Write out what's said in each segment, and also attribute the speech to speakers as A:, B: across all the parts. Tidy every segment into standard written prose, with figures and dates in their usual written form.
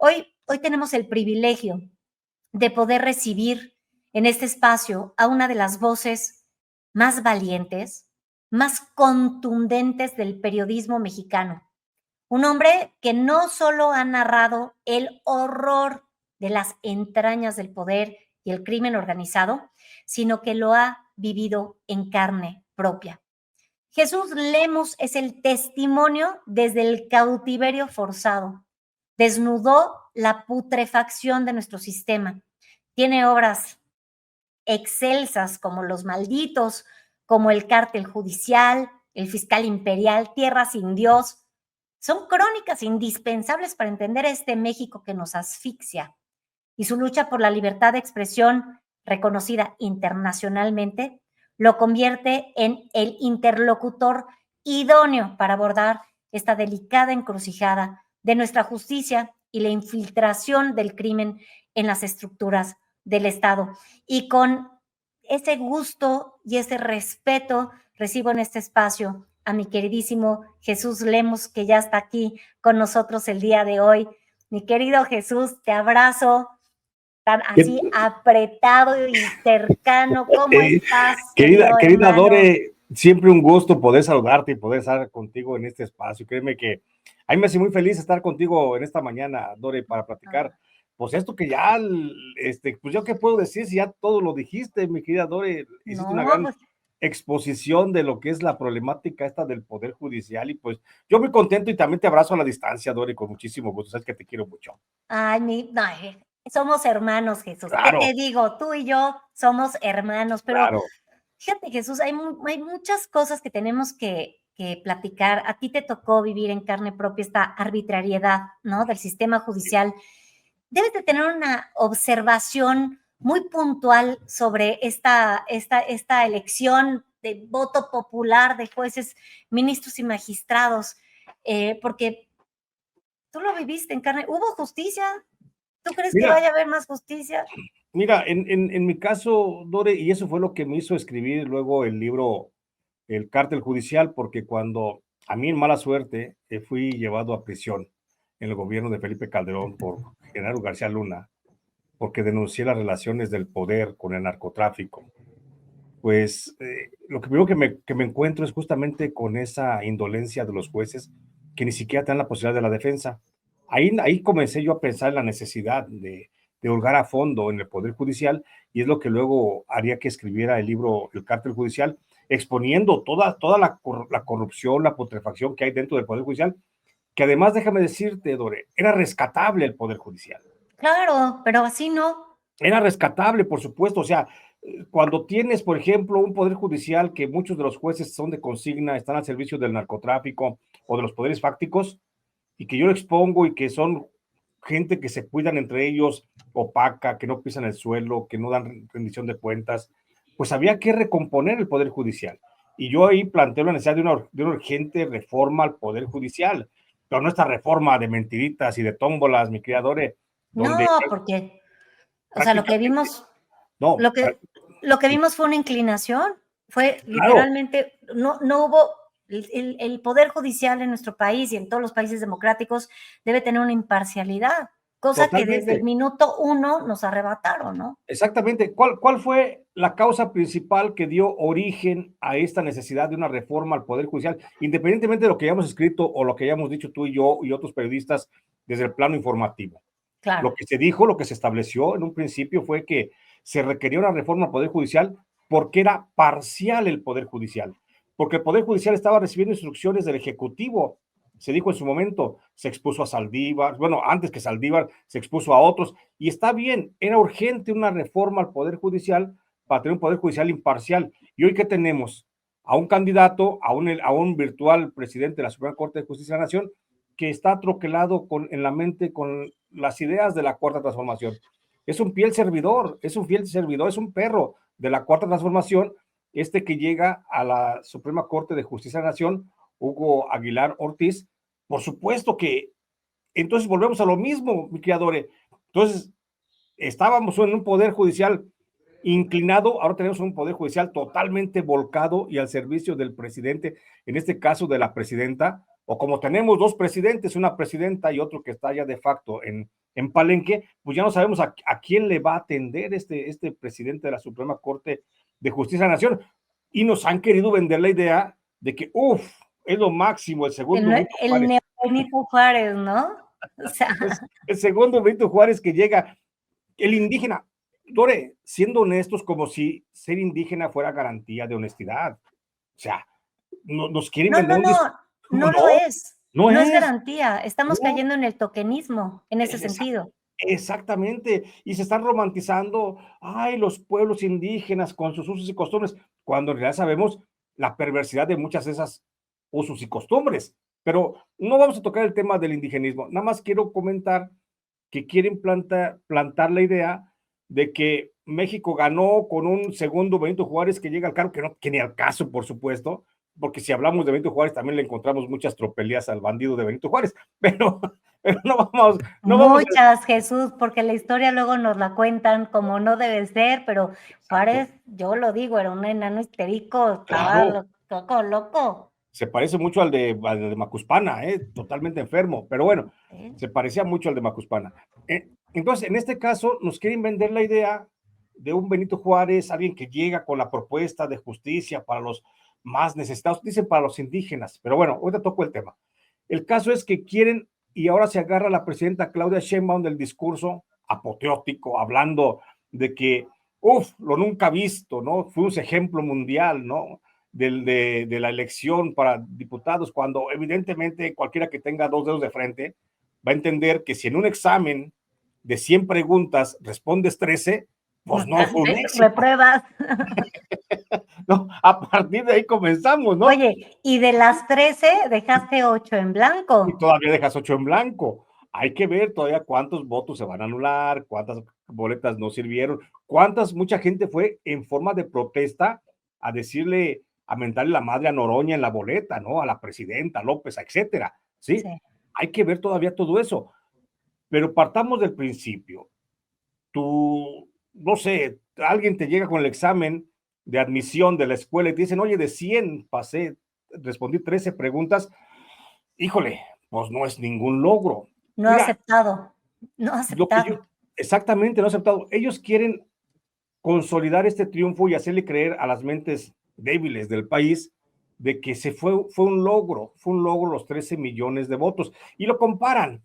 A: Hoy tenemos el privilegio de poder recibir en este espacio a una de las voces más valientes, más contundentes del periodismo mexicano. Un hombre que no solo ha narrado el horror de las entrañas del poder y el crimen organizado, sino que lo ha vivido en carne propia. Jesús Lemos es el testimonio desde el cautiverio forzado. Desnudó la putrefacción de nuestro sistema. Tiene obras excelsas como Los Malditos, como El Cártel Judicial, El Fiscal Imperial, Tierra sin Dios. Son crónicas indispensables para entender este México que nos asfixia, y su lucha por la libertad de expresión, reconocida internacionalmente, lo convierte en el interlocutor idóneo para abordar esta delicada encrucijada de nuestra justicia y la infiltración del crimen en las estructuras del Estado. Y con ese gusto y ese respeto recibo en este espacio a mi queridísimo Jesús Lemos, que ya está aquí con nosotros el día de hoy. Mi querido Jesús, te abrazo tan así apretado y cercano. ¿Cómo estás,
B: querida
A: hermano?
B: Dore, siempre un gusto poder saludarte y poder estar contigo en este espacio. Créeme que a mí me hace muy feliz estar contigo en esta mañana, Dore, para platicar. Pues esto que ya, pues yo qué puedo decir si ya todo lo dijiste, mi querida Dore, hiciste una gran exposición de lo que es la problemática esta del Poder Judicial, y pues yo muy contento y también te abrazo a la distancia, Dore, con muchísimo gusto, sabes que te quiero mucho.
A: Ay, somos hermanos, Jesús.
B: Claro.
A: ¿Qué te digo? Tú y yo somos hermanos, pero
B: claro.
A: Fíjate, Jesús, hay muchas cosas que tenemos que platicar. A ti te tocó vivir en carne propia esta arbitrariedad, ¿no?, del sistema judicial. Debes de tener una observación muy puntual sobre esta elección de voto popular de jueces, ministros y magistrados, porque tú lo viviste en carne. ¿Hubo justicia? ¿Tú crees que vaya a haber más justicia?
B: Mira, en mi caso, Dore, y eso fue lo que me hizo escribir luego el libro El Cártel Judicial, porque cuando a mí en mala suerte fui llevado a prisión en el gobierno de Felipe Calderón por Genaro García Luna, porque denuncié las relaciones del poder con el narcotráfico, pues lo primero que me encuentro es justamente con esa indolencia de los jueces que ni siquiera te dan la posibilidad de la defensa. Ahí comencé yo a pensar en la necesidad de hurgar a fondo en el Poder Judicial, y es lo que luego haría que escribiera el libro El Cártel Judicial, exponiendo toda la corrupción, la putrefacción que hay dentro del Poder Judicial, que además, déjame decirte, Dore, era rescatable el Poder Judicial.
A: Claro, pero así no.
B: Era rescatable, por supuesto. O sea, cuando tienes, por ejemplo, un Poder Judicial que muchos de los jueces son de consigna, están al servicio del narcotráfico o de los poderes fácticos, y que yo lo expongo y que son gente que se cuidan entre ellos, opaca, que no pisan el suelo, que no dan rendición de cuentas, pues había que recomponer el Poder Judicial. Y yo ahí planteo la necesidad de una urgente reforma al Poder Judicial, pero no esta reforma de mentiritas y de tómbolas, mi querida Dore, donde...
A: No, porque, o sea, lo que vimos,
B: no,
A: lo que vimos fue una inclinación, fue literalmente, no hubo, el Poder Judicial en nuestro país y en todos los países democráticos debe tener una imparcialidad, cosa que desde el minuto uno nos arrebataron, ¿no?
B: Exactamente. ¿Cuál fue la causa principal que dio origen a esta necesidad de una reforma al Poder Judicial, independientemente de lo que hayamos escrito o lo que hayamos dicho tú y yo y otros periodistas desde el plano informativo?
A: Claro.
B: Lo que se dijo, lo que se estableció en un principio fue que se requería una reforma al Poder Judicial porque era parcial el Poder Judicial, porque el Poder Judicial estaba recibiendo instrucciones del Ejecutivo. Se dijo en su momento, se expuso a Saldívar, bueno, antes que Saldívar, se expuso a otros, y está bien, era urgente una reforma al Poder Judicial para tener un Poder Judicial imparcial. ¿Y hoy qué tenemos? A un candidato, a un virtual presidente de la Suprema Corte de Justicia de la Nación, que está troquelado en la mente con las ideas de la Cuarta Transformación. Es un fiel servidor, es un perro de la Cuarta Transformación, que llega a la Suprema Corte de Justicia de la Nación, Hugo Aguilar Ortiz. Por supuesto que entonces volvemos a lo mismo, mi criadore. Entonces, estábamos en un Poder Judicial inclinado, ahora tenemos un Poder Judicial totalmente volcado y al servicio del presidente, en este caso de la presidenta, o como tenemos dos presidentes, una presidenta y otro que está ya de facto en en Palenque, pues ya no sabemos a quién le va a atender este presidente de la Suprema Corte de Justicia de la Nación. Y nos han querido vender la idea de que, uff, es lo máximo, el segundo Benito
A: El
B: Juárez.
A: neo Benito Juárez, ¿no? O sea,
B: Es el segundo Benito Juárez que llega, el indígena. Dore, siendo honestos, como si ser indígena fuera garantía de honestidad. O sea, nos quieren
A: no,
B: vender
A: no,
B: un
A: no,
B: discurso.
A: no
B: No,
A: lo es.
B: no
A: No es
B: es.
A: garantía. Estamos
B: No,
A: cayendo en el tokenismo en ese
B: es
A: sentido.
B: exactamente. Y se están romantizando, ay, los pueblos indígenas con sus usos y costumbres, cuando en realidad sabemos la perversidad de muchas de esas usos y costumbres. Pero no vamos a tocar el tema del indigenismo. Nada más quiero comentar que quieren plantar la idea de que México ganó con un segundo Benito Juárez que llega al cargo, que ni al caso, por supuesto, porque si hablamos de Benito Juárez también le encontramos muchas tropelías al bandido de Benito Juárez, pero no vamos a...
A: Muchas, Jesús, porque la historia luego nos la cuentan como no debe ser, pero
B: Exacto,
A: Juárez, yo lo digo, era un enano histérico, estaba
B: claro,
A: loco, loco.
B: se parece mucho al de Macuspana, totalmente enfermo, pero bueno,
A: ¿Sí?
B: se parecía mucho al de Macuspana. Entonces, en este caso, nos quieren vender la idea de un Benito Juárez, alguien que llega con la propuesta de justicia para los más necesitados, dicen para los indígenas, pero bueno, ahorita toco el tema. El caso es que quieren, y ahora se agarra la presidenta Claudia Sheinbaum del discurso apoteótico, hablando de que, lo nunca visto, ¿no? Fuimos ejemplo mundial, ¿no? De la elección para diputados, cuando evidentemente cualquiera que tenga dos dedos de frente va a entender que si en un examen de 100 preguntas respondes 13, pues no fue un éxito.
A: Repruebas.
B: ¿No? A partir de ahí comenzamos, ¿no?
A: Oye, y de las 13 dejaste 8 en
B: Y
A: blanco.
B: todavía dejas 8 en blanco. Hay que ver todavía cuántos votos se van a anular, cuántas boletas no sirvieron, mucha gente fue en forma de protesta a decirle, a mentarle la madre a Noroña en la boleta, ¿no? A la presidenta López, etcétera, ¿sí?
A: Sí.
B: Hay que ver todavía todo eso. Pero partamos del principio. Tú, no sé, alguien te llega con el examen de admisión de la escuela y te dicen, oye, de 100 pasé, respondí 13 preguntas, híjole, pues no es ningún logro.
A: No
B: Mira,
A: aceptado. No
B: lo que yo,
A: aceptado.
B: exactamente, no he aceptado. Ellos quieren consolidar este triunfo y hacerle creer a las mentes débiles del país de que fue un logro los 13 millones de votos. Y lo comparan,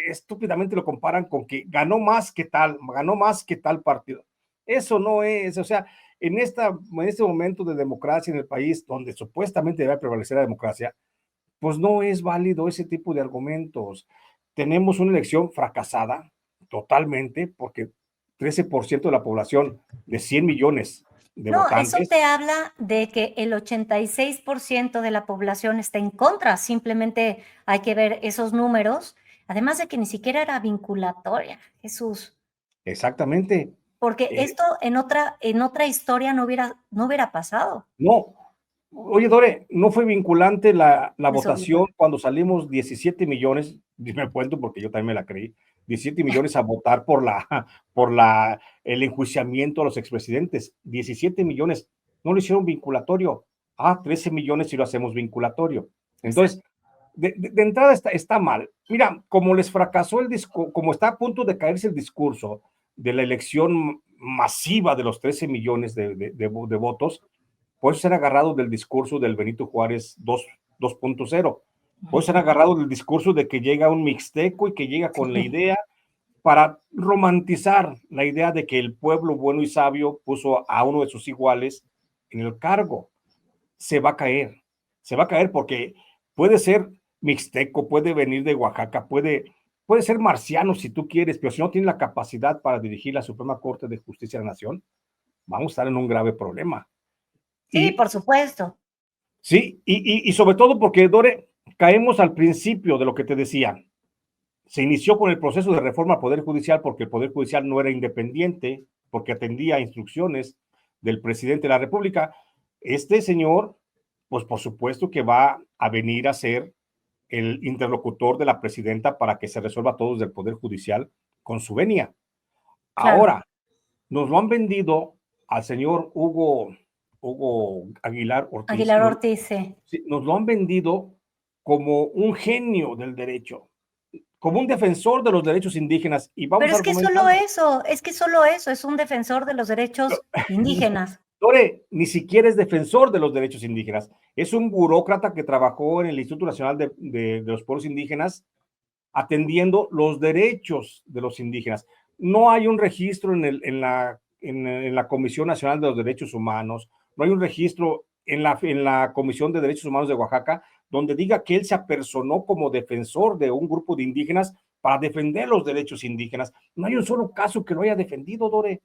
B: estúpidamente lo comparan con que ganó más que tal partido. Eso no es, o sea, en este momento de democracia en el país, donde supuestamente debe prevalecer la democracia, pues no es válido ese tipo de argumentos. Tenemos una elección fracasada totalmente porque 13% de la población de 100 millones de
A: No, eso
B: votantes.
A: te habla de que el 86% de la población está en contra, simplemente hay que ver esos números, además de que ni siquiera era vinculatoria, Jesús,
B: Exactamente.
A: porque esto en otra historia no hubiera pasado.
B: No, oye, Dore, no fue vinculante la
A: Eso digo.
B: votación cuando salimos 17 millones, me cuento porque yo también me la creí, 17 millones a votar el enjuiciamiento a los expresidentes. 17 millones, no lo hicieron vinculatorio. 13 millones si lo hacemos vinculatorio. Entonces,
A: Exacto.
B: de entrada está mal. Mira, como les fracasó el discurso, como está a punto de caerse el discurso de la elección masiva de los 13 millones de votos, por eso se han agarrado del discurso del Benito Juárez 2.0. Por eso se han agarrado del discurso de que llega un mixteco y que llega con la
A: Sí.
B: idea para romantizar la idea de que el pueblo bueno y sabio puso a uno de sus iguales en el cargo. Se va a caer, se va a caer porque puede ser mixteco, puede venir de Oaxaca, puede ser marciano si tú quieres, pero si no tiene la capacidad para dirigir la Suprema Corte de Justicia de la Nación, vamos a estar en un grave problema.
A: Sí,
B: Y
A: por supuesto.
B: sí, y sobre todo porque, Dore, caemos al principio de lo que te decía. Se inició con el proceso de reforma al Poder Judicial porque el Poder Judicial no era independiente, porque atendía a instrucciones del presidente de la República. Este señor, pues por supuesto que va a venir a ser el interlocutor de la presidenta para que se resuelva todo desde el Poder Judicial con su venia.
A: Claro.
B: Ahora, nos lo han vendido al señor Hugo Aguilar Ortiz,
A: Aguilar Ortiz, sí.
B: sí, nos lo han vendido como un genio del derecho. como un defensor de los derechos indígenas. Y vamos
A: Pero
B: argumentando.
A: es que solo eso, es un defensor de los derechos indígenas.
B: Dore, ni siquiera es defensor de los derechos indígenas. Es un burócrata que trabajó en el Instituto Nacional de los Pueblos Indígenas atendiendo los derechos de los indígenas. No hay un registro en la Comisión Nacional de los Derechos Humanos, no hay un registro en la Comisión de Derechos Humanos de Oaxaca donde diga que él se apersonó como defensor de un grupo de indígenas para defender los derechos indígenas. No hay un solo caso que lo haya defendido, Dore.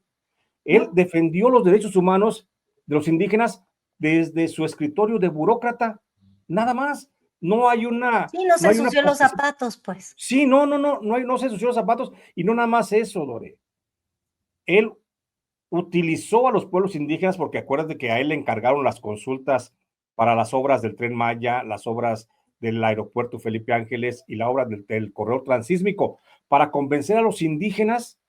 B: Él
A: ¿No?
B: defendió los derechos humanos de los indígenas desde su escritorio de burócrata, nada más. No hay una,
A: Sí, no
B: no
A: se
B: hay una
A: ensució los
B: posición.
A: zapatos, pues.
B: Sí, no se ensució los zapatos y no nada más eso, Dore. Él utilizó a los pueblos indígenas porque acuérdate que a él le encargaron las consultas para las obras del Tren Maya, las obras del aeropuerto Felipe Ángeles y la obra del corredor transísmico para convencer a los indígenas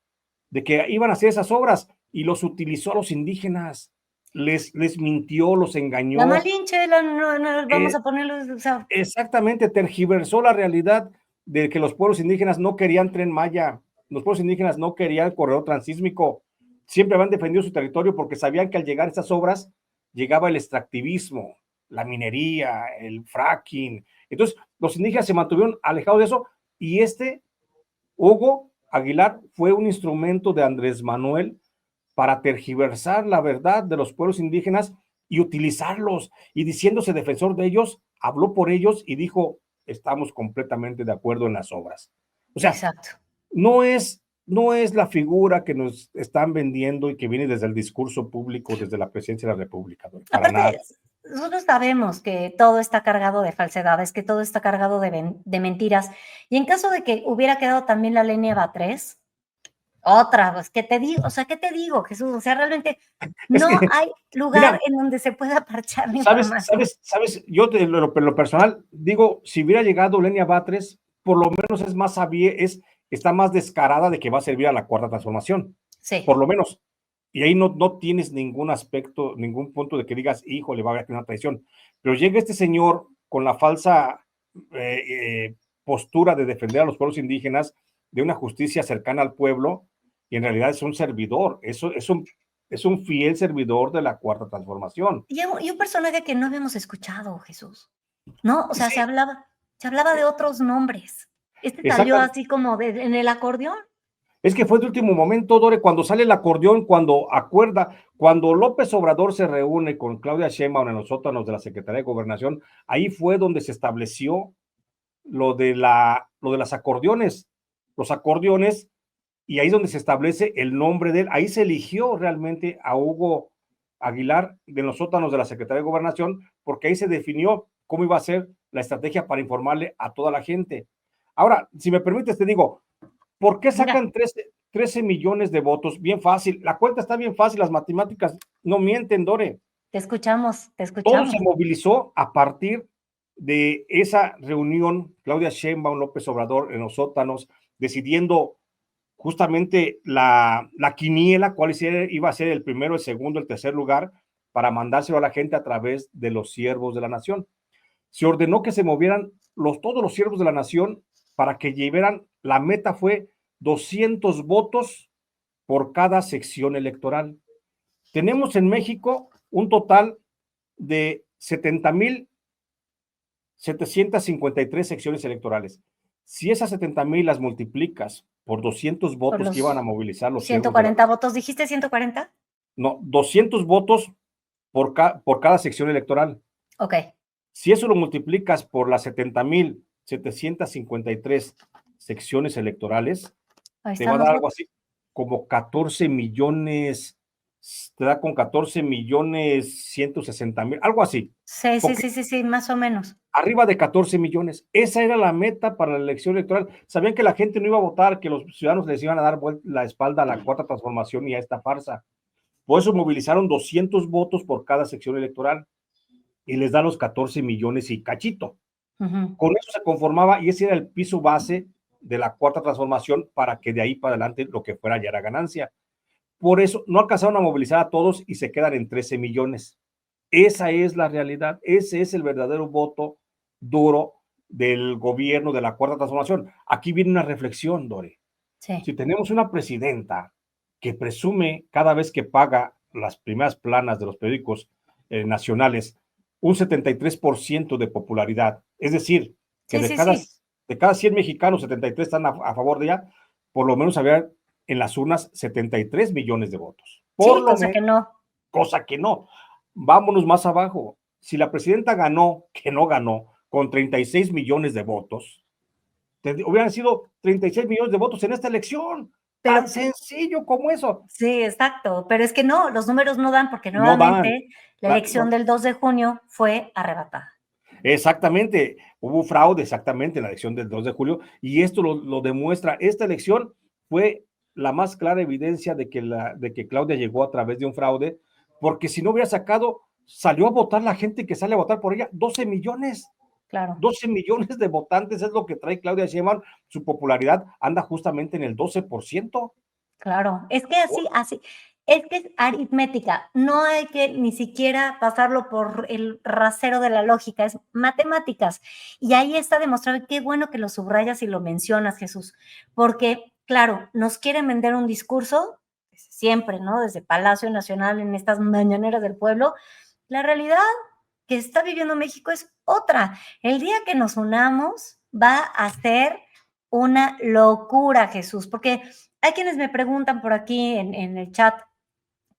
B: de que iban a hacer esas obras y los utilizó a los indígenas, les mintió, los
A: La
B: engañó,
A: Malinche, no, vamos
B: eh,
A: a ponerlo, o sea,
B: exactamente, tergiversó la realidad de que los pueblos indígenas no querían Tren Maya, los pueblos indígenas no querían el corredor transísmico, siempre habían defendido su territorio porque sabían que al llegar estas obras llegaba el extractivismo, la minería, el fracking. Entonces, los indígenas se mantuvieron alejados de eso y Hugo Aguilar fue un instrumento de Andrés Manuel para tergiversar la verdad de los pueblos indígenas y utilizarlos. Y diciéndose defensor de ellos, habló por ellos y dijo, estamos completamente de acuerdo en las obras. O sea,
A: exacto.
B: no es la figura que nos están vendiendo y que viene desde el discurso público, desde la presidencia de la República, para nada.
A: Aparte, nosotros sabemos que todo está cargado de falsedades, que todo está cargado de mentiras. Y en caso de que hubiera quedado también la línea BA 3, otra, pues, ¿qué te digo? O sea, ¿qué te digo, Jesús? O sea, realmente
B: Es
A: no
B: que,
A: hay lugar
B: mira,
A: en donde se pueda parchar la
B: sabes,
A: información.
B: sabes, sabes, yo de lo personal digo, si hubiera llegado Lenia Batres, por lo menos es más está más descarada de que va a servir a la cuarta transformación,
A: Sí,
B: por lo menos. Y ahí no tienes ningún aspecto, ningún punto de que digas, híjole, va a haber una traición. Pero llega este señor con la falsa eh, eh, postura de defender a los pueblos indígenas, de una justicia cercana al pueblo, y en realidad es un servidor, es un fiel servidor de la cuarta transformación.
A: y un personaje que no habíamos escuchado, Jesús, ¿no? O sea,
B: Sí,
A: se hablaba de otros nombres. Este salió
B: exactamente.
A: así como en el acordeón.
B: Es que fue de último momento, Dore, cuando sale el acordeón, cuando López Obrador se reúne con Claudia Sheinbaum en los sótanos de la Secretaría de Gobernación, ahí fue donde se estableció lo de las acordeones, los acordeones, y ahí es donde se establece el nombre de él. Ahí se eligió realmente a Hugo Aguilar de los sótanos de la Secretaría de Gobernación, porque ahí se definió cómo iba a ser la estrategia para informarle a toda la gente. Ahora, si me permites, te digo, ¿por qué
A: Mira,
B: sacan 13 millones de votos? Bien fácil, la cuenta está bien fácil, las matemáticas no mienten, Dore.
A: te escuchamos, te
B: Todo se
A: escuchamos.
B: movilizó a partir de esa reunión, Claudia Sheinbaum, López Obrador en los sótanos, decidiendo justamente la quiniela, cuál iba a ser el primero, el segundo, el tercer lugar, para mandárselo a la gente a través de los siervos de la nación. Se ordenó que se movieran todos los siervos de la nación para que llevaran, la meta fue 200 votos por cada sección electoral. Tenemos en México un total de 70,753 secciones electorales. Si esas 70,000 las multiplicas por 200
A: Por
B: votos que iban a
A: los
B: movilizar los siervos de la
A: 140 votos, ¿dijiste 140?
B: no, 200 votos por cada sección electoral.
A: Okey,
B: Si eso lo multiplicas por las 70,753 secciones electorales,
A: ahí
B: te va
A: están
B: a
A: los
B: dar algo
A: votos.
B: así como 14 millones, te da con 14 millones 160,000, algo así,
A: Sí, sí,
B: porque
A: sí, sí, sí, más o menos.
B: arriba de 14 millones. Esa era la meta para la elección electoral. Sabían que la gente no iba a votar, que los ciudadanos les iban a dar la espalda a la cuarta transformación y a esta farsa. Por eso movilizaron 200 votos por cada sección electoral y les da los 14 millones y cachito.
A: Ujú.
B: Con eso se conformaba y ese era el piso base de la cuarta transformación para que de ahí para adelante lo que fuera ya era ganancia. Por eso no alcanzaron a movilizar a todos y se quedan en 13 millones. Esa es la realidad, ese es el verdadero voto duro del gobierno de la Cuarta Transformación. Aquí viene una reflexión, Dore.
A: Sí.
B: Si tenemos una presidenta que presume cada vez que paga las primeras planas de los periódicos nacionales un 73% de popularidad, es decir, que
A: Sí, sí, sí.
B: de cada 100 mexicanos, 73 están a favor de ella, por lo menos había en las urnas 73 millones de votos. Por
A: Sí,
B: lo
A: cosa
B: menos,
A: que no.
B: cosa que no. Vámonos más abajo. Si la presidenta ganó, que no ganó, con 36 millones de votos, hubieran sido 36 millones de votos en esta elección.
A: Pero
B: Tan sencillo como eso.
A: sí, exacto, pero es que no, los números no dan porque
B: No dan.
A: nuevamente la elección
B: No.
A: del 2 de junio fue arrebatada.
B: Exactamente, hubo fraude exactamente en la elección del 2 de julio y esto lo demuestra. Esta elección fue la más clara evidencia de que Claudia llegó a través de un fraude, porque si no hubiera salió a votar la gente que sale a votar por ella, 12 millones.
A: Claro,
B: 12 millones de votantes es lo que trae Claudia Sheinbaum. Su popularidad anda justamente en el 12%.
A: claro. Es que así, es que es aritmética. No hay que ni siquiera pasarlo por el rasero de la lógica, es matemáticas. Y ahí está demostrado, y qué bueno que lo subrayas y lo mencionas, Jesús, porque, claro, nos quieren vender un discurso, siempre, ¿no? Desde Palacio Nacional en estas mañaneras del pueblo. La realidad que está viviendo México es otra. El día que nos unamos va a ser una locura, Jesús, porque hay quienes me preguntan por aquí en el chat,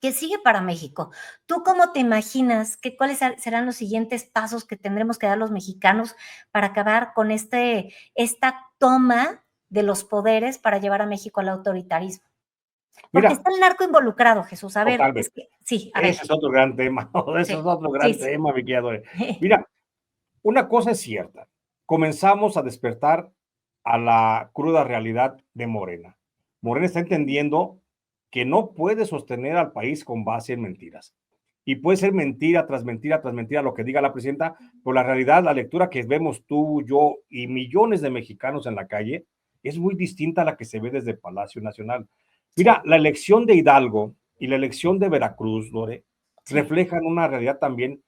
A: ¿qué sigue para México? ¿Tú cómo te imaginas cuáles serán los siguientes pasos que tendremos que dar los mexicanos para acabar con esta toma de los poderes para llevar a México al autoritarismo? Porque
B: Mira,
A: está el narco involucrado, Jesús. A ver, es
B: totalmente.
A: que sí, a ver.
B: Ese es otro gran tema. Ese es
A: Sí,
B: otro
A: sí,
B: gran
A: sí.
B: tema, mi querida Dore. Mira, una cosa es cierta, comenzamos a despertar a la cruda realidad de Morena. Morena está entendiendo que no puede sostener al país con base en mentiras. Y puede ser mentira tras mentira lo que diga la presidenta, pero la realidad, la lectura que vemos tú, yo y millones de mexicanos en la calle es muy distinta a la que se ve desde Palacio Nacional. Mira,
A: Sí,
B: la elección de Hidalgo y la elección de Veracruz, Lore,
A: sí,
B: reflejan una realidad también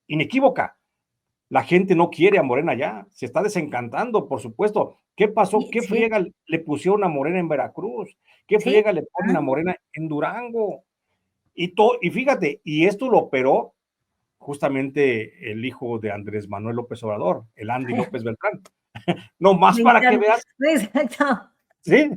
B: inequívoca. La gente no quiere a Morena ya, se está desencantando, por supuesto. ¿Qué pasó?
A: sí,
B: ¿Qué
A: sí,
B: friega le pusieron a Morena en Veracruz? ¿Qué
A: sí.
B: friega le ponen a Morena en Durango? Y fíjate, y esto lo operó justamente el hijo de Andrés Manuel López Obrador, el Andy López Beltrán. No más
A: Me
B: para que
A: encanta.
B: veas,
A: Exacto,
B: ¿sí?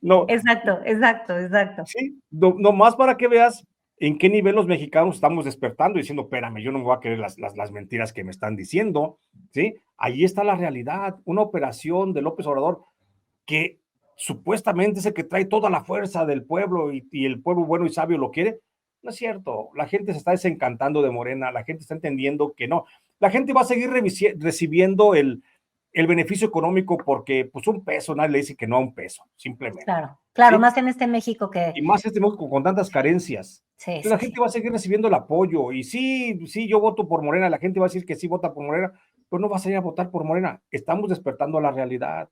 B: No,
A: exacto, exacto, exacto.
B: sí, no más para que veas en qué nivel los mexicanos estamos despertando, diciendo, espérame, yo no me voy a creer las mentiras que me están diciendo, ¿sí? Ahí está la realidad, una operación de López Obrador que supuestamente es el que trae toda la fuerza del pueblo y el pueblo bueno y sabio lo quiere. No es cierto, la gente se está desencantando de Morena, la gente está entendiendo que no. La gente va a seguir recibiendo el beneficio económico porque pues un peso, nadie le dice que no a un peso, simplemente.
A: Claro, claro,
B: ¿Sí?
A: más en este México que
B: Y más este México con tantas carencias.
A: sí,
B: Entonces la
A: sí, sí,
B: gente va a seguir recibiendo el apoyo. Y sí, sí, yo voto por Morena, la gente va a decir que sí vota por Morena, pero no va a salir a votar por Morena. Estamos despertando a la realidad,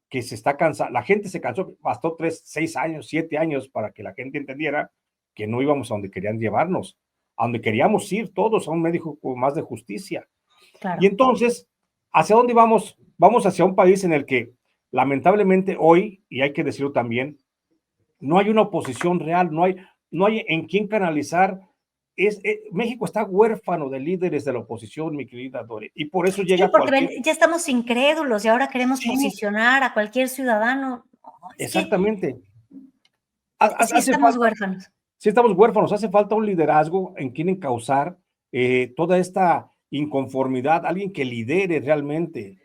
B: que se está cansando. La gente se cansó, bastó 3, 6 años, 7 años para que la gente entendiera que no íbamos a donde querían llevarnos, a donde queríamos ir todos, a un México más de justicia. Y
A: claro.
B: entonces, ¿hacia dónde vamos? Vamos hacia un país en el que, lamentablemente, hoy, y hay que decirlo también, no hay una oposición real, no hay en quién canalizar. México está huérfano de líderes de la oposición, mi querida Dore, y por eso
A: Sí,
B: llega
A: porque ven,
B: cualquier.
A: ya estamos incrédulos y ahora queremos
B: Sí,
A: posicionar a cualquier ciudadano. No, es que
B: exactamente.
A: sí
B: Hace
A: estamos
B: falta,
A: huérfanos.
B: sí estamos huérfanos, hace falta un liderazgo en quien encauzar toda esta inconformidad, alguien que lidere realmente.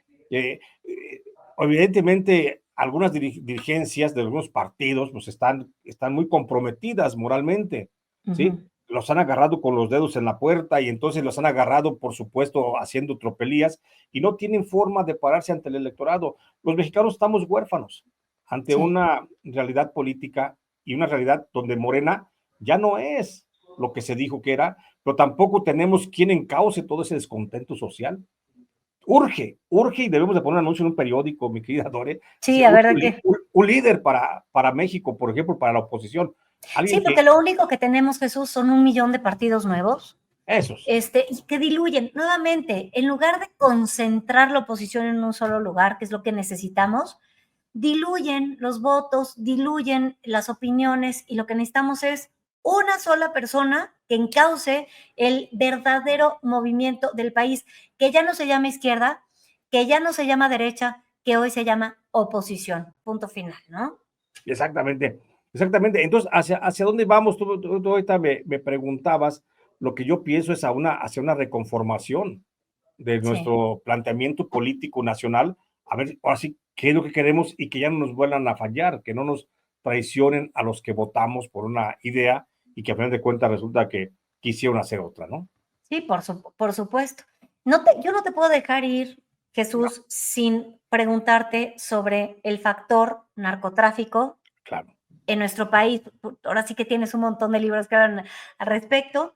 B: Evidentemente, algunas dirigencias de algunos partidos pues están muy comprometidas moralmente, ¿sí?
A: Ujú.
B: Los han agarrado con los dedos en la puerta y entonces los han agarrado, por supuesto, haciendo tropelías y no tienen forma de pararse ante el electorado. Los mexicanos estamos huérfanos ante
A: Sí,
B: una realidad política y una realidad donde Morena ya no es lo que se dijo que era, pero tampoco tenemos quien encauce todo ese descontento social. Urge y debemos de poner un anuncio en un periódico, mi querida Dore,
A: sí, a ver de qué.
B: un líder para México, por ejemplo, para la oposición,
A: Sí,
B: alguien
A: porque
B: que,
A: lo único que tenemos, Jesús, son 1 millón de partidos nuevos.
B: Esos.
A: Y que diluyen. Nuevamente, en lugar de concentrar la oposición en un solo lugar, que es lo que necesitamos, diluyen los votos, diluyen las opiniones y lo que necesitamos es una sola persona que encauce el verdadero movimiento del país, que ya no se llama izquierda, que ya no se llama derecha, que hoy se llama oposición. Punto final, ¿no?
B: Exactamente, exactamente. Entonces, ¿hacia dónde vamos? Tú ahorita me preguntabas, lo que yo pienso es hacia una reconformación de
A: Sí.
B: nuestro planteamiento político nacional, a ver, ahora sí, qué es lo que queremos y que ya no nos vuelvan a fallar, que no nos traicionen a los que votamos por una idea y que a final de cuentas resulta que quisieron hacer otra, ¿no?
A: Sí, por supuesto. Yo no te puedo dejar ir,
B: No,
A: Jesús, sin preguntarte sobre el factor narcotráfico
B: claro.
A: en nuestro país. Ahora sí que tienes un montón de libros que hablan al respecto.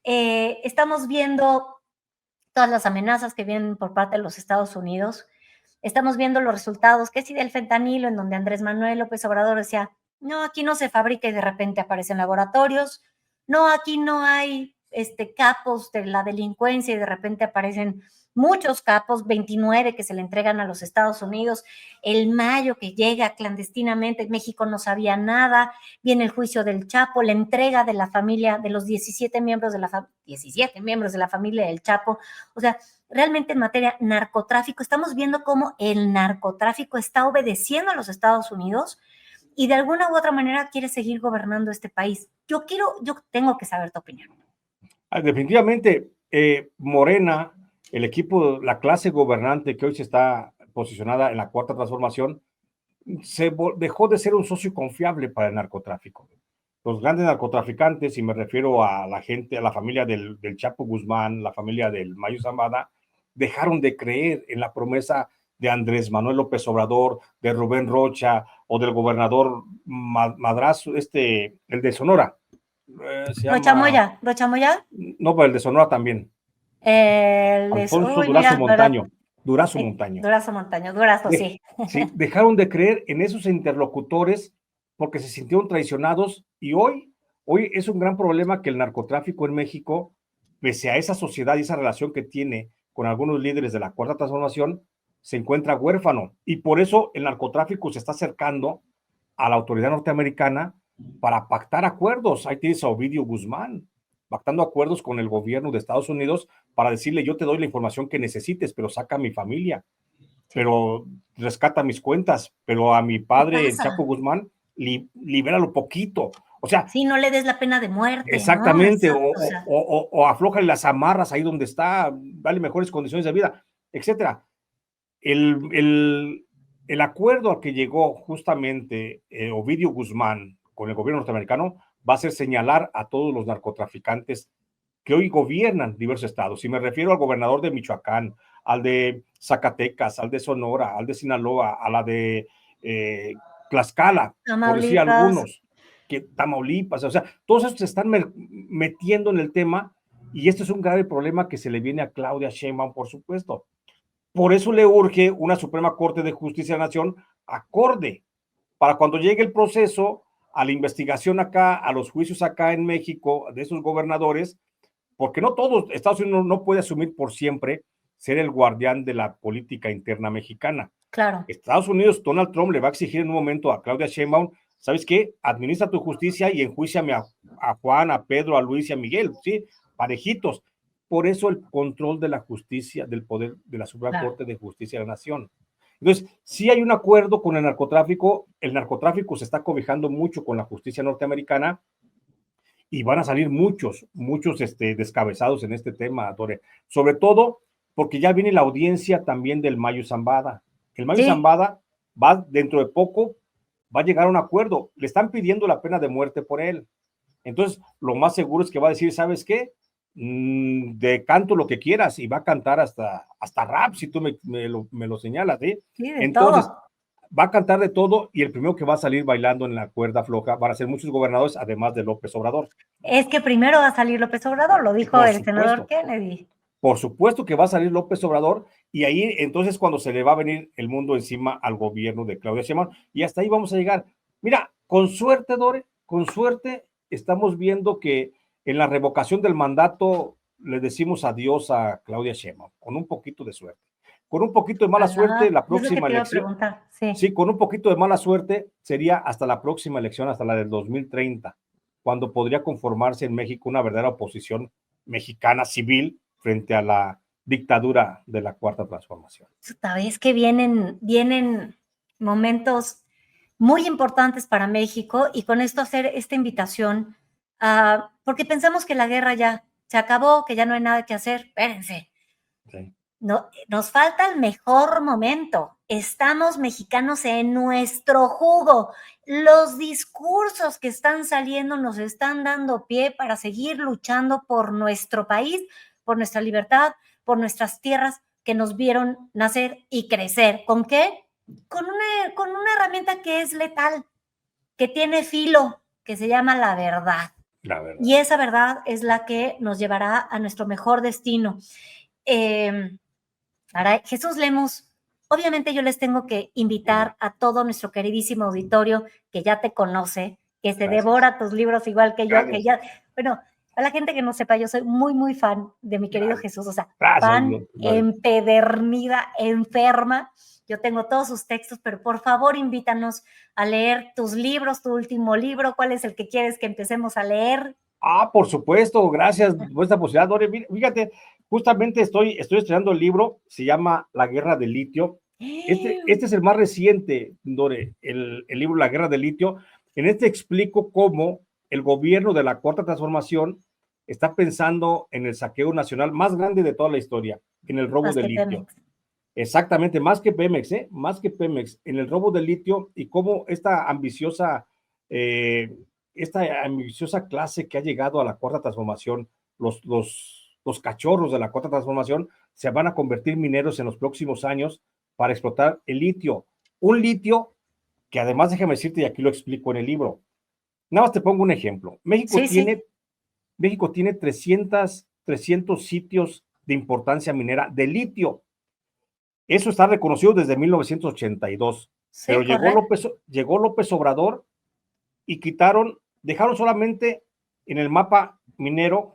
A: Estamos viendo todas las amenazas que vienen por parte de los Estados Unidos. Estamos viendo los resultados, que sí del fentanilo, en donde Andrés Manuel López Obrador decía, no, aquí no se fabrica y de repente aparecen laboratorios, no, aquí no hay capos de la delincuencia y de repente aparecen muchos capos, 29 que se le entregan a los Estados Unidos, el Mayo que llega clandestinamente, México no sabía nada, viene el juicio del Chapo, la entrega de la familia, de los 17 miembros de la, 17 miembros de la familia del Chapo, o sea, realmente en materia narcotráfico, estamos viendo cómo el narcotráfico está obedeciendo a los Estados Unidos y de alguna u otra manera quiere seguir gobernando este país. Yo tengo que saber tu opinión.
B: Definitivamente, Morena, el equipo, la clase gobernante que hoy se está posicionada en la cuarta transformación, dejó de ser un socio confiable para el narcotráfico. Los grandes narcotraficantes, y me refiero a la gente, a la familia del Chapo Guzmán, la familia del Mayo Zambada, dejaron de creer en la promesa de Andrés Manuel López Obrador, de Rubén Rocha o del gobernador Madrazo, el de Sonora, se llama,
A: Rocha Moya,
B: no, pero el de Sonora también, Alfonso
A: uy, mira, ¿verdad?
B: Durazo Montaño.
A: Durazo Montaño, Durazo,
B: De,
A: sí.
B: sí, dejaron de creer en esos interlocutores porque se sintieron traicionados y hoy es un gran problema que el narcotráfico en México, pese a esa sociedad y esa relación que tiene con algunos líderes de la Cuarta Transformación, se encuentra huérfano y por eso el narcotráfico se está acercando a la autoridad norteamericana para pactar acuerdos. Ahí tienes a Ovidio Guzmán pactando acuerdos con el gobierno de Estados Unidos para decirle yo te doy la información que necesites, pero saca a mi familia,
A: Sí.
B: pero rescata mis cuentas, pero a mi
A: ¿Qué
B: padre, el Chapo
A: pasa?
B: Guzmán, libéralo poquito. O sea,
A: Sí, no le des la pena de muerte, ¿no?
B: exactamente,
A: Exacto, o sea,
B: o aflójale las amarras ahí donde está, dale mejores condiciones de vida, etcétera. El acuerdo al que llegó justamente Ovidio Guzmán con el gobierno norteamericano va a ser señalar a todos los narcotraficantes que hoy gobiernan diversos estados. Y me refiero al gobernador de Michoacán, al de Zacatecas, al de Sonora, al de Sinaloa, a la de Tlaxcala, por decir
A: Tamaulipas,
B: algunos, que Tamaulipas, o sea, todos estos se están metiendo en el tema y este es un grave problema que se le viene a Claudia Sheinbaum, por supuesto. Por eso le urge una Suprema Corte de Justicia de la Nación acorde para cuando llegue el proceso a la investigación acá, a los juicios acá en México de esos gobernadores, porque no todos, Estados Unidos no puede asumir por siempre ser el guardián de la política interna mexicana.
A: claro.
B: Estados Unidos, Donald Trump le va a exigir en un momento a Claudia Sheinbaum, ¿sabes qué? Administra tu justicia y enjuíciame a Juan, a Pedro, a Luis y a Miguel, ¿sí? Parejitos. Por eso el control de la justicia, del poder de la Suprema
A: Claro.
B: Corte de Justicia de la Nación. Entonces, si hay un acuerdo con el narcotráfico se está cobijando mucho con la justicia norteamericana y van a salir muchos descabezados en este tema, Dore. Sobre todo porque ya viene la audiencia también del Mayo Zambada. El Mayo
A: Sí,
B: Zambada va dentro de poco, va a llegar a un acuerdo. Le están pidiendo la pena de muerte por él. Entonces, lo más seguro es que va a decir, ¿sabes qué? De canto lo que quieras y va a cantar hasta rap si tú me lo señalas, ¿eh?
A: sí, de
B: Entonces,
A: todo.
B: va a cantar de todo y el primero que va a salir bailando en la cuerda floja van a ser muchos gobernadores, además de López Obrador.
A: Es que primero va a salir López Obrador, lo dijo el senador Kennedy.
B: Por supuesto que va a salir López Obrador y ahí entonces cuando se le va a venir el mundo encima al gobierno de Claudia Sheinbaum y hasta ahí vamos a llegar. Mira, con suerte, Dore, con suerte estamos viendo que en la revocación del mandato le decimos adiós a Claudia Sheinbaum, con un poquito de suerte. Con un poquito de mala
A: Ojalá.
B: suerte, la
A: Es lo que
B: próxima
A: te iba a
B: elección,
A: preguntar, sí.
B: sí, con un poquito de mala suerte sería hasta la próxima elección, hasta la del 2030, cuando podría conformarse en México una verdadera oposición mexicana civil frente a la dictadura de la Cuarta Transformación.
A: Esta vez que vienen momentos muy importantes para México y con esto hacer esta invitación, porque pensamos que la guerra ya se acabó, que ya no hay nada que hacer. Espérense,
B: Sí.
A: no, nos falta el mejor momento. Estamos mexicanos en nuestro jugo. Los discursos que están saliendo nos están dando pie para seguir luchando por nuestro país, por nuestra libertad, por nuestras tierras que nos vieron nacer y crecer. ¿Con qué? Con una herramienta que es letal, que tiene filo, que se llama la verdad.
B: La verdad.
A: Y esa verdad es la que nos llevará a nuestro mejor destino. Ahora, Jesús Lemus, obviamente yo les tengo que invitar a todo nuestro queridísimo auditorio que ya te conoce, que se
B: Gracias.
A: devora tus libros igual que yo,
B: Gracias.
A: que ya, bueno, a la gente que no sepa, yo soy muy, muy fan de mi querido
B: Gracias.
A: Jesús, o sea,
B: Gracias,
A: fan
B: vale.
A: empedernida, enferma. Yo tengo todos sus textos, pero por favor invítanos a leer tus libros, tu último libro, ¿cuál es el que quieres que empecemos a leer?
B: Por supuesto, gracias por esta posibilidad, Dore. Fíjate, justamente estoy estrenando el libro, se llama La Guerra del Litio. Este es el más reciente, Dore, el libro La Guerra del Litio. En este explico cómo el gobierno de la Cuarta Transformación está pensando en el saqueo nacional más grande de toda la historia, en el robo
A: Más
B: de
A: que
B: litio.
A: Pemex.
B: Exactamente, más que Pemex, en el robo de litio y cómo esta ambiciosa clase que ha llegado a la Cuarta Transformación, los cachorros de la Cuarta Transformación, se van a convertir mineros en los próximos años para explotar el litio. Un litio que además, déjame decirte, y aquí lo explico en el libro. Nada más te pongo un ejemplo. México tiene 300 sitios de importancia minera de litio. Eso está reconocido desde 1982.
A: Sí,
B: Pero
A: correcto.
B: llegó López Obrador y dejaron solamente en el mapa minero,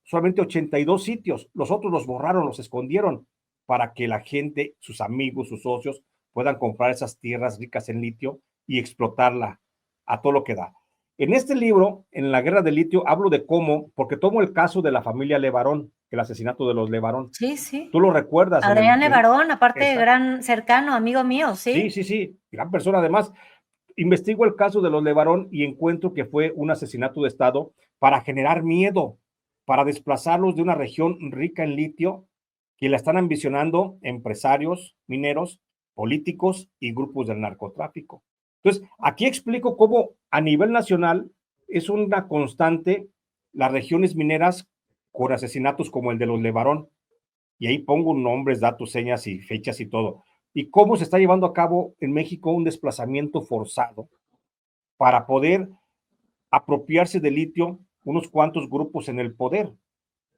B: solamente 82 sitios. Los otros los borraron, los escondieron para que la gente, sus amigos, sus socios, puedan comprar esas tierras ricas en litio y explotarla a todo lo que da. En este libro, en La Guerra del Litio, hablo de cómo, porque tomo el caso de la familia Levarón, el asesinato de los Levarón.
A: Sí, sí.
B: Tú lo recuerdas
A: Adrián Levarón, aparte de
B: esa,
A: gran cercano, amigo mío,
B: sí,
A: ¿sí?
B: sí, sí, gran persona. Además, investigo el caso de los Levarón y encuentro que fue un asesinato de Estado para generar miedo, para desplazarlos de una región rica en litio que la están ambicionando empresarios, mineros, políticos y grupos del narcotráfico. Entonces, aquí explico cómo a nivel nacional es una constante las regiones mineras con asesinatos como el de los Levarón. Y ahí pongo nombres, datos, señas y fechas y todo. Y cómo se está llevando a cabo en México un desplazamiento forzado para poder apropiarse del litio unos cuantos grupos en el poder,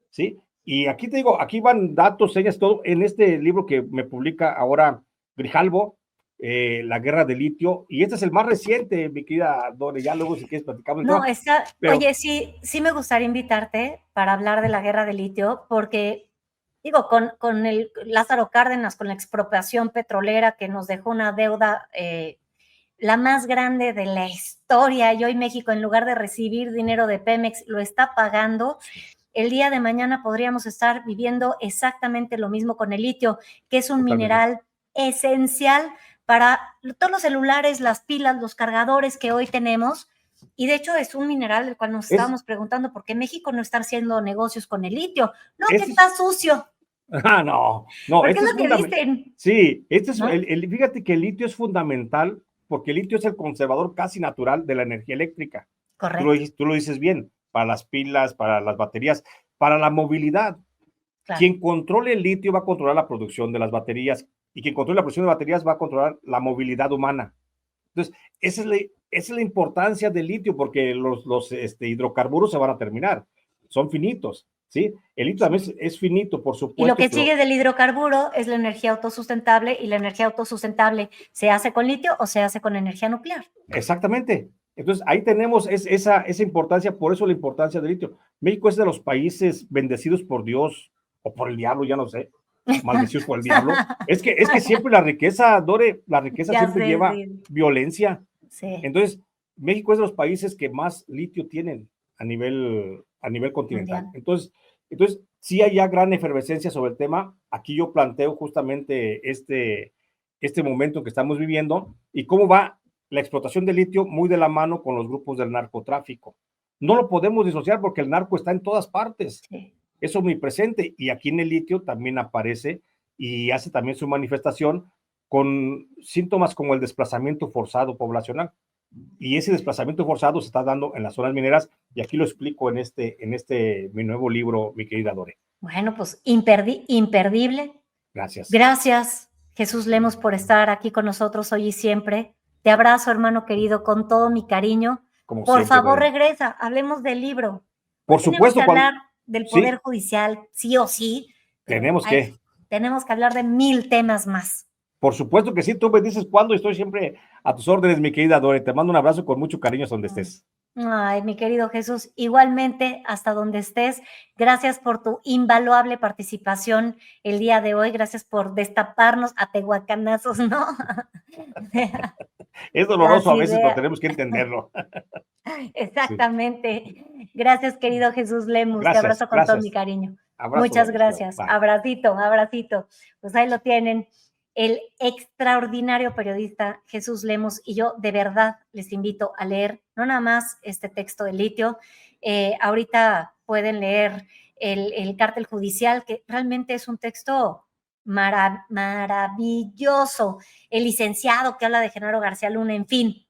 B: ¿sí? Y aquí te digo, aquí van datos, señas, todo, en este libro que me publica ahora Grijalbo, La Guerra del Litio, y este es el más reciente, mi querida Dore, ya luego si quieres platicamos el
A: No,
B: tema, pero
A: oye, sí me gustaría invitarte para hablar de la guerra del litio, porque, digo, con el Lázaro Cárdenas, con la expropiación petrolera que nos dejó una deuda la más grande de la historia, y hoy México, en lugar de recibir dinero de Pemex, lo está pagando. El día de mañana podríamos estar viviendo exactamente lo mismo con el litio, que es un
B: totalmente.
A: mineral esencial para todos los celulares, las pilas, los cargadores que hoy tenemos. Y de hecho es un mineral del cual nos estábamos preguntando por qué México no está haciendo negocios con el litio. No, que está sucio.
B: No,
A: Porque
B: este
A: es
B: es
A: lo que
B: fundamental.
A: dicen.
B: Sí,
A: ¿No?
B: fíjate que el litio es fundamental porque el litio es el conservador casi natural de la energía eléctrica.
A: Correcto.
B: Tú lo dices bien, para las pilas, para las baterías, para la movilidad.
A: Claro.
B: Quien controle el litio va a controlar la producción de las baterías y quien controle la producción de baterías va a controlar la movilidad humana. Entonces, esa es la importancia del litio porque los hidrocarburos se van a terminar, son finitos, ¿sí? El litio también es finito, por
A: Y
B: supuesto.
A: lo que sigue del hidrocarburo es la energía autosustentable, y la energía autosustentable se hace con litio o se hace con energía nuclear.
B: Exactamente. Entonces, ahí tenemos esa importancia, por eso la importancia del litio. México es de los países bendecidos por Dios o por el diablo, ya no sé, maldecidos por el diablo. Es que siempre la riqueza, Dore, la riqueza
A: Ya
B: siempre
A: sé,
B: lleva
A: sí.
B: violencia.
A: Sí,
B: Entonces, México es de los países que más litio tienen a nivel continental.
A: mundial.
B: Entonces, sí hay ya gran efervescencia sobre el tema. Aquí yo planteo justamente este momento que estamos viviendo y cómo va la explotación de litio muy de la mano con los grupos del narcotráfico. No lo podemos disociar porque el narco está en todas partes.
A: Sí.
B: Es omnipresente y aquí en el litio también aparece y hace también su manifestación con síntomas como el desplazamiento forzado poblacional. Y ese desplazamiento forzado se está dando en las zonas mineras y aquí lo explico mi nuevo libro, mi querida Dore.
A: Bueno, pues imperdible.
B: Gracias.
A: Gracias, Jesús Lemos, por estar aquí con nosotros hoy y siempre. Te abrazo, hermano querido, con todo mi cariño.
B: Como
A: Por
B: siempre,
A: favor,
B: Dore.
A: regresa, hablemos del libro. Hoy
B: Por
A: tenemos que
B: supuesto,
A: hablar del Poder
B: sí,
A: Judicial, sí o sí, pero
B: tenemos que.
A: tenemos que hablar de 1000 temas más.
B: Por supuesto que sí, tú me dices cuándo, estoy siempre a tus órdenes, mi querida Dore. Te mando un abrazo con mucho cariño donde estés.
A: Ay, mi querido Jesús, igualmente hasta donde estés, gracias por tu invaluable participación el día de hoy, gracias por destaparnos a tehuacanazos, ¿no?
B: Es doloroso
A: Las
B: a veces, pero
A: ideas.
B: tenemos que entenderlo. Sí.
A: Exactamente. Gracias, querido Jesús Lemus. Te
B: Gracias,
A: abrazo con todo mi
B: gracias.
A: cariño.
B: Abrazo,
A: Muchas
B: Dore. Hasta luego.
A: gracias.
B: Bye.
A: Abracito, abracito. Pues ahí lo tienen. El extraordinario periodista Jesús Lemus y yo de verdad les invito a leer no nada más este texto de litio, ahorita pueden leer el cártel judicial, que realmente es un texto maravilloso, el licenciado que habla de Genaro García Luna, en fin,